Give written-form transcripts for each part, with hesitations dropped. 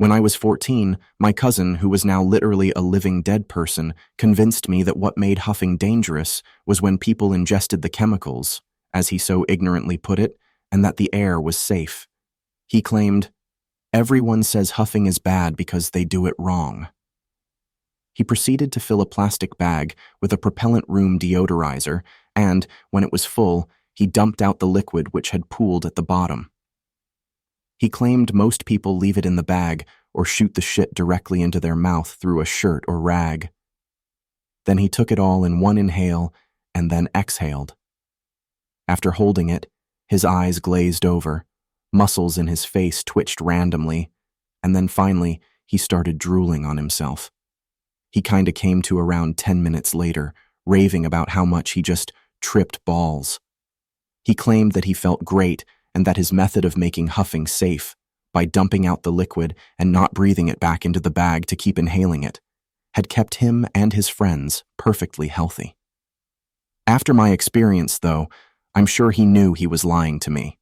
When I was 14, my cousin, who was now literally a living dead person, convinced me that what made huffing dangerous was when people ingested the chemicals, as he so ignorantly put it, and that the air was safe. He claimed, "Everyone says huffing is bad because they do it wrong." He proceeded to fill a plastic bag with a propellant room deodorizer, and, when it was full, he dumped out the liquid which had pooled at the bottom. He claimed most people leave it in the bag or shoot the shit directly into their mouth through a shirt or rag. Then he took it all in one inhale and then exhaled. After holding it, his eyes glazed over, muscles in his face twitched randomly, and then finally he started drooling on himself. He kinda came to around 10 minutes later, raving about how much he just tripped balls. He claimed that he felt great and that his method of making huffing safe, by dumping out the liquid and not breathing it back into the bag to keep inhaling it, had kept him and his friends perfectly healthy. After my experience, though, I'm sure he knew he was lying to me.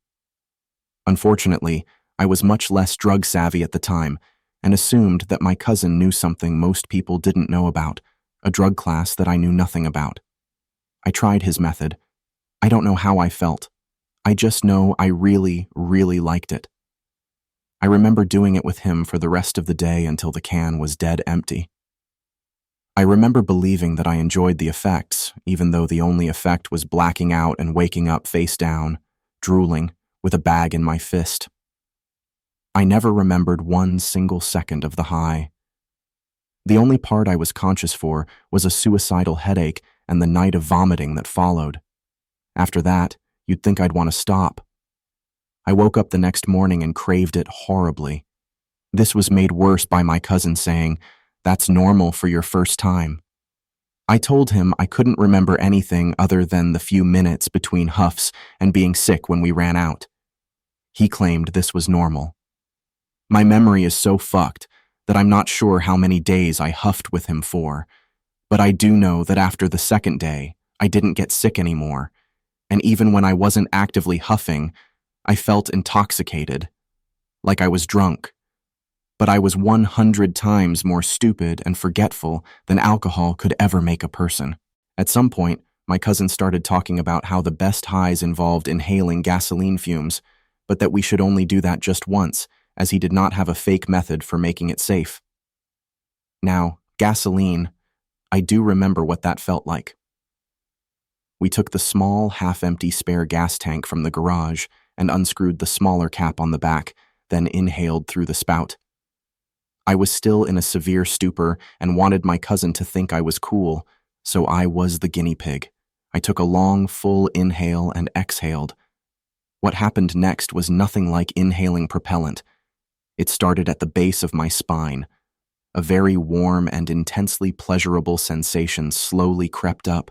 Unfortunately, I was much less drug savvy at the time and assumed that my cousin knew something most people didn't know about, a drug class that I knew nothing about. I tried his method. I don't know how I felt. I just know I really, really liked it. I remember doing it with him for the rest of the day until the can was dead empty. I remember believing that I enjoyed the effects, even though the only effect was blacking out and waking up face down, drooling, with a bag in my fist. I never remembered one single second of the high. The only part I was conscious for was a suicidal headache and the night of vomiting that followed. After that, you'd think I'd want to stop. I woke up the next morning and craved it horribly. This was made worse by my cousin saying, "That's normal for your first time." I told him I couldn't remember anything other than the few minutes between huffs and being sick when we ran out. He claimed this was normal. My memory is so fucked that I'm not sure how many days I huffed with him for, but I do know that after the second day, I didn't get sick anymore, and even when I wasn't actively huffing, I felt intoxicated, like I was drunk. But I was 100 times more stupid and forgetful than alcohol could ever make a person. At some point, my cousin started talking about how the best highs involved inhaling gasoline fumes, but that we should only do that just once, as he did not have a fake method for making it safe. Now, gasoline, I do remember what that felt like. We took the small, half-empty spare gas tank from the garage and unscrewed the smaller cap on the back, then inhaled through the spout. I was still in a severe stupor and wanted my cousin to think I was cool, so I was the guinea pig. I took a long, full inhale and exhaled. What happened next was nothing like inhaling propellant. It started at the base of my spine. A very warm and intensely pleasurable sensation slowly crept up,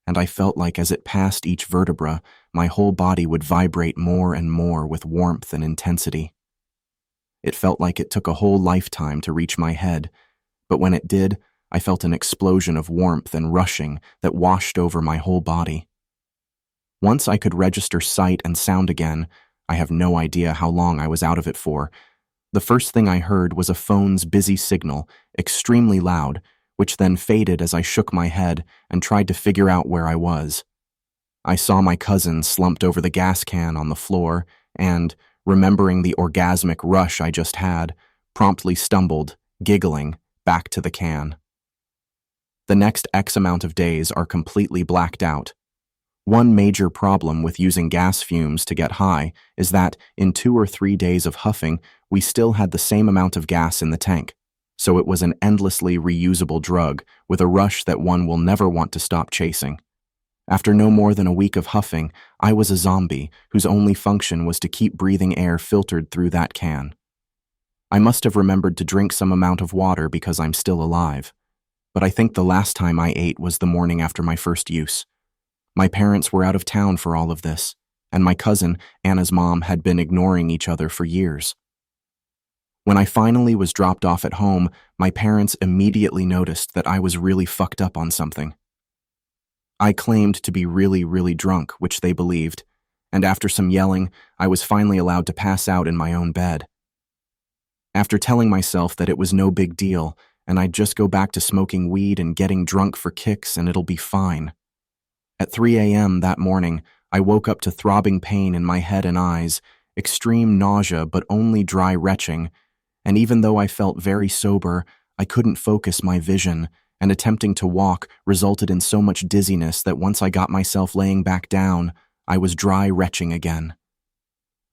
and I felt like as it passed each vertebra, my whole body would vibrate more and more with warmth and intensity. It felt like it took a whole lifetime to reach my head, but when it did, I felt an explosion of warmth and rushing that washed over my whole body. Once I could register sight and sound again, I have no idea how long I was out of it for. The first thing I heard was a phone's busy signal, extremely loud, which then faded as I shook my head and tried to figure out where I was. I saw my cousin slumped over the gas can on the floor and, remembering the orgasmic rush I just had, promptly stumbled, giggling, back to the can. The next X amount of days are completely blacked out. One major problem with using gas fumes to get high is that, in 2 or 3 days of huffing, we still had the same amount of gas in the tank, so it was an endlessly reusable drug with a rush that one will never want to stop chasing. After no more than a week of huffing, I was a zombie whose only function was to keep breathing air filtered through that can. I must have remembered to drink some amount of water because I'm still alive, but I think the last time I ate was the morning after my first use. My parents were out of town for all of this, and my cousin, Anna's mom, had been ignoring each other for years. When I finally was dropped off at home, my parents immediately noticed that I was really fucked up on something. I claimed to be really, really drunk, which they believed, and after some yelling, I was finally allowed to pass out in my own bed. After telling myself that it was no big deal and I'd just go back to smoking weed and getting drunk for kicks and it'll be fine. At 3 a.m. that morning, I woke up to throbbing pain in my head and eyes, extreme nausea but only dry retching, and even though I felt very sober, I couldn't focus my vision, and attempting to walk resulted in so much dizziness that once I got myself laying back down, I was dry retching again.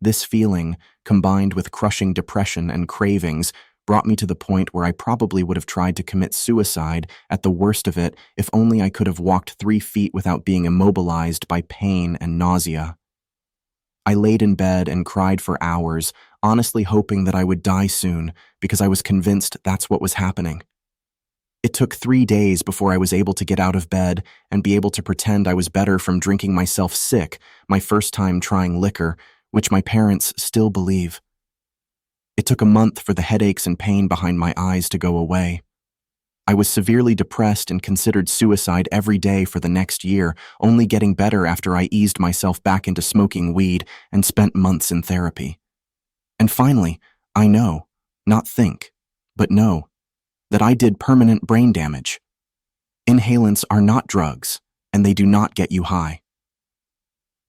This feeling, combined with crushing depression and cravings, brought me to the point where I probably would have tried to commit suicide at the worst of it if only I could have walked 3 feet without being immobilized by pain and nausea. I laid in bed and cried for hours, honestly hoping that I would die soon because I was convinced that's what was happening. It took 3 days before I was able to get out of bed and be able to pretend I was better from drinking myself sick, my first time trying liquor, which my parents still believe. It took a month for the headaches and pain behind my eyes to go away. I was severely depressed and considered suicide every day for the next year, only getting better after I eased myself back into smoking weed and spent months in therapy. And finally, I know, not think, but know, that I did permanent brain damage. Inhalants are not drugs, and they do not get you high.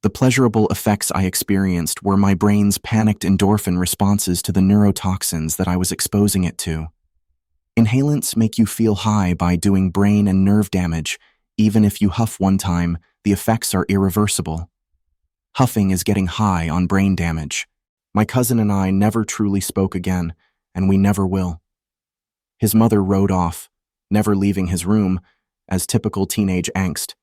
The pleasurable effects I experienced were my brain's panicked endorphin responses to the neurotoxins that I was exposing it to. Inhalants make you feel high by doing brain and nerve damage. Even if you huff one time, the effects are irreversible. Huffing is getting high on brain damage. My cousin and I never truly spoke again, and we never will. His mother rode off, never leaving his room, as typical teenage angst,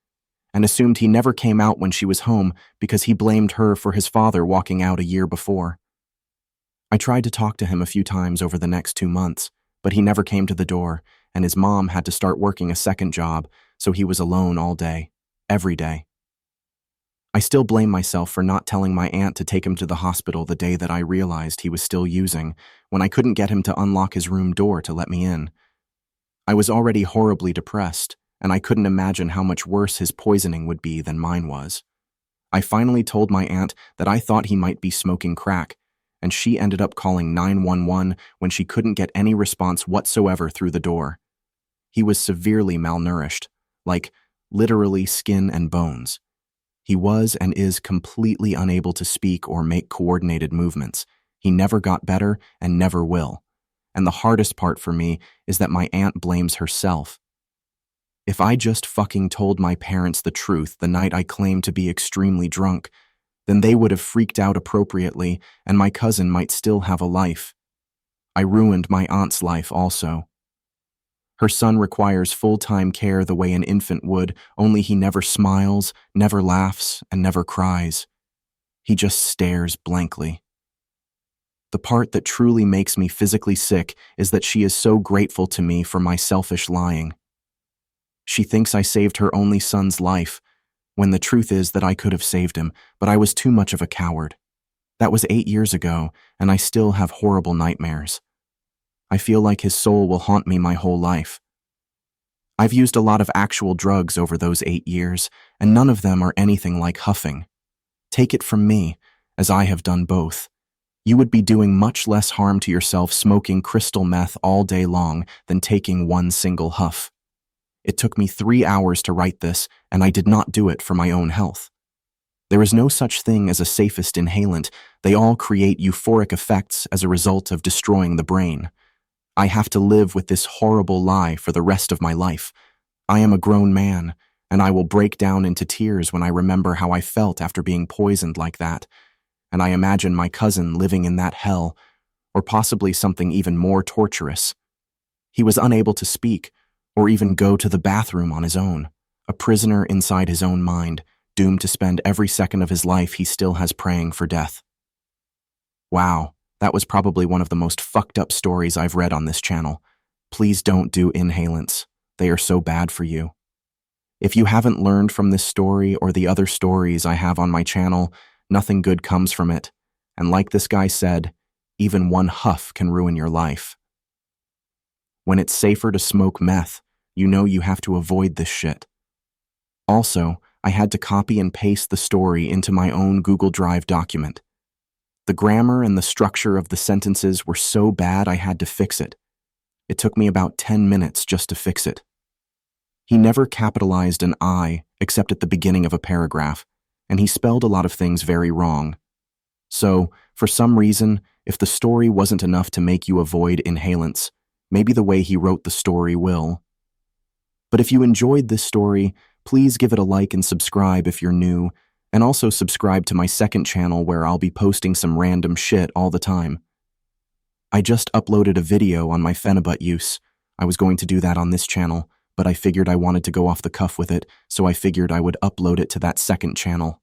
and assumed he never came out when she was home because he blamed her for his father walking out a year before. I tried to talk to him a few times over the next 2 months, but he never came to the door, and his mom had to start working a second job, so he was alone all day, every day. I still blame myself for not telling my aunt to take him to the hospital the day that I realized he was still using, when I couldn't get him to unlock his room door to let me in. I was already horribly depressed, and I couldn't imagine how much worse his poisoning would be than mine was. I finally told my aunt that I thought he might be smoking crack, and she ended up calling 911 when she couldn't get any response whatsoever through the door. He was severely malnourished, like literally skin and bones. He was and is completely unable to speak or make coordinated movements. He never got better and never will. And the hardest part for me is that my aunt blames herself. If I just fucking told my parents the truth the night I claimed to be extremely drunk, then they would have freaked out appropriately and my cousin might still have a life. I ruined my aunt's life also. Her son requires full-time care the way an infant would, only he never smiles, never laughs, and never cries. He just stares blankly. The part that truly makes me physically sick is that she is so grateful to me for my selfish lying. She thinks I saved her only son's life, when the truth is that I could have saved him, but I was too much of a coward. That was 8 years ago, and I still have horrible nightmares. I feel like his soul will haunt me my whole life. I've used a lot of actual drugs over those 8 years, and none of them are anything like huffing. Take it from me, as I have done both. You would be doing much less harm to yourself smoking crystal meth all day long than taking one single huff. It took me 3 hours to write this, and I did not do it for my own health. There is no such thing as a safest inhalant. They all create euphoric effects as a result of destroying the brain. I have to live with this horrible lie for the rest of my life. I am a grown man, and I will break down into tears when I remember how I felt after being poisoned like that, and I imagine my cousin living in that hell, or possibly something even more torturous. He was unable to speak, or even go to the bathroom on his own, a prisoner inside his own mind, doomed to spend every second of his life he still has praying for death. Wow, that was probably one of the most fucked up stories I've read on this channel. Please don't do inhalants. They are so bad for you. If you haven't learned from this story or the other stories I have on my channel, nothing good comes from it. And like this guy said, even one huff can ruin your life. When it's safer to smoke meth, you know you have to avoid this shit. Also, I had to copy and paste the story into my own Google Drive document. The grammar and the structure of the sentences were so bad I had to fix it. It took me about 10 minutes just to fix it. He never capitalized an I except at the beginning of a paragraph, and he spelled a lot of things very wrong. So, for some reason, if the story wasn't enough to make you avoid inhalants, maybe the way he wrote the story will. But if you enjoyed this story, please give it a like and subscribe if you're new, and also subscribe to my second channel where I'll be posting some random shit all the time. I just uploaded a video on my phenibut use. I was going to do that on this channel, but I figured I wanted to go off the cuff with it, so I figured I would upload it to that second channel.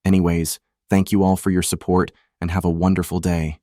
Anyways, thank you all for your support, and have a wonderful day.